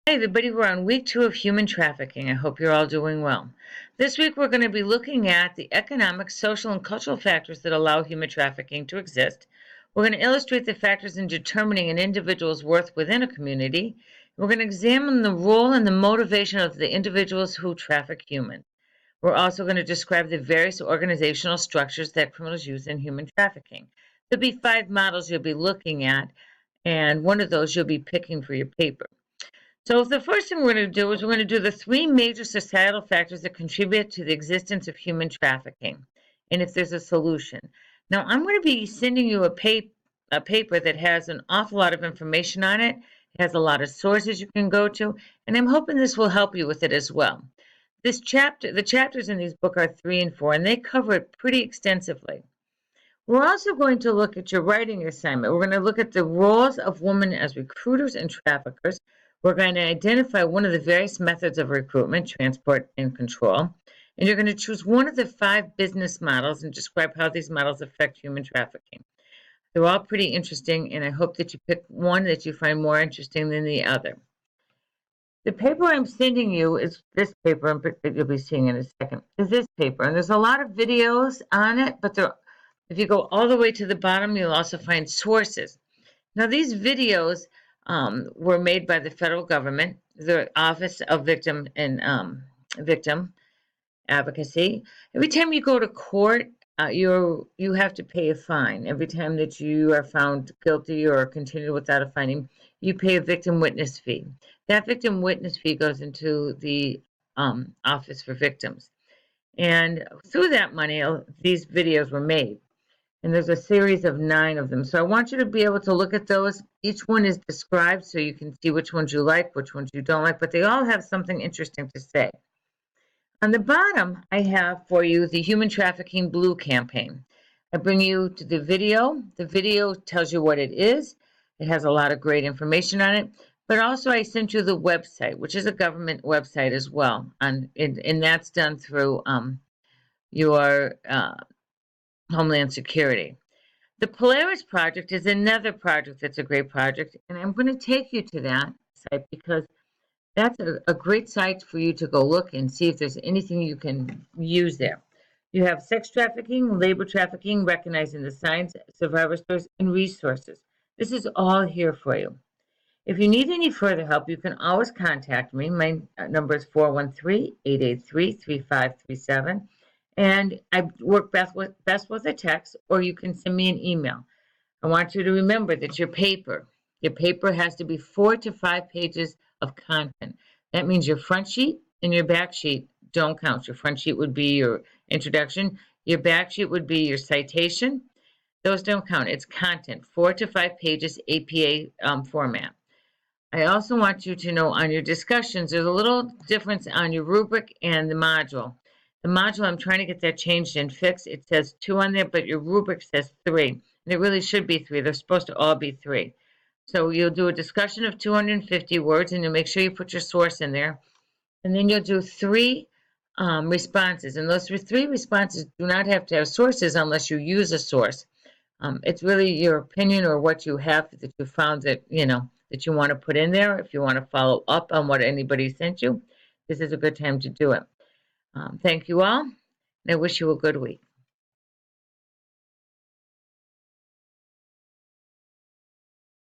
Hey everybody, we're on week 2 of human trafficking. I hope you're all doing well. This week we're going to be looking at the economic, social, and cultural factors that allow human trafficking to exist. We're going to illustrate the factors in determining an individual's worth within a community. We're going to examine the role and the motivation of the individuals who traffic humans. We're also going to describe the various organizational structures that criminals use in human trafficking. There'll be 5 models you'll be looking at, and one of those you'll be picking for your paper. So the first thing we're going to do is we're going to do the 3 major societal factors that contribute to the existence of human trafficking, and if there's a solution. Now, I'm going to be sending you a paper that has an awful lot of information on it. It has a lot of sources you can go to, and I'm hoping this will help you with it as well. The chapters in these books are 3 and 4, and they cover it pretty extensively. We're also going to look at your writing assignment. We're going to look at the roles of women as recruiters and traffickers. We're going to identify one of the various methods of recruitment, transport, and control. And you're going to choose one of the 5 business models and describe how these models affect human trafficking. They're all pretty interesting, and I hope that you pick one that you find more interesting than the other. The paper I'm sending you is this paper, that you'll be seeing in a second, is this paper. And there's a lot of videos on it, but if you go all the way to the bottom, you'll also find sources. Now, these videos were made by the federal government, the Office of Victim Advocacy. Every time you go to court, you have to pay a fine. Every time that you are found guilty or continue without a finding, you pay a victim witness fee. That victim witness fee goes into the Office for Victims. And through that money, these videos were made. And there's a series of 9 of them. So I want you to be able to look at those. Each one is described so you can see which ones you like, which ones you don't like, but they all have something interesting to say. On the bottom, I have for you the Human Trafficking Blue campaign. I bring you to the video. The video tells you what it is. It has a lot of great information on it. But also I sent you the website, which is a government website as well. And that's done through your Homeland Security. The Polaris Project is another project that's a great project, and I'm going to take you to that site because that's a great site for you to go look and see if there's anything you can use there. You have sex trafficking, labor trafficking, recognizing the signs, survivor stories, and resources. This is all here for you. If you need any further help, you can always contact me. My number is 413-883-3537. And I work best with a text, or you can send me an email. I want you to remember that your paper has to be 4 to 5 pages of content. That means your front sheet and your back sheet don't count. Your front sheet would be your introduction. Your back sheet would be your citation. Those don't count. It's content, 4 to 5 pages, APA format. I also want you to know on your discussions, there's a little difference on your rubric and the module. The module, I'm trying to get that changed and fixed. It says 2 on there, but your rubric says 3. And it really should be 3. They're supposed to all be 3. So you'll do a discussion of 250 words, and you'll make sure you put your source in there. And then you'll do 3 responses. And those 3 responses do not have to have sources unless you use a source. It's really your opinion or what you have that you found that, that you want to put in there. If you want to follow up on what anybody sent you, this is a good time to do it. Thank you all, and I wish you a good week.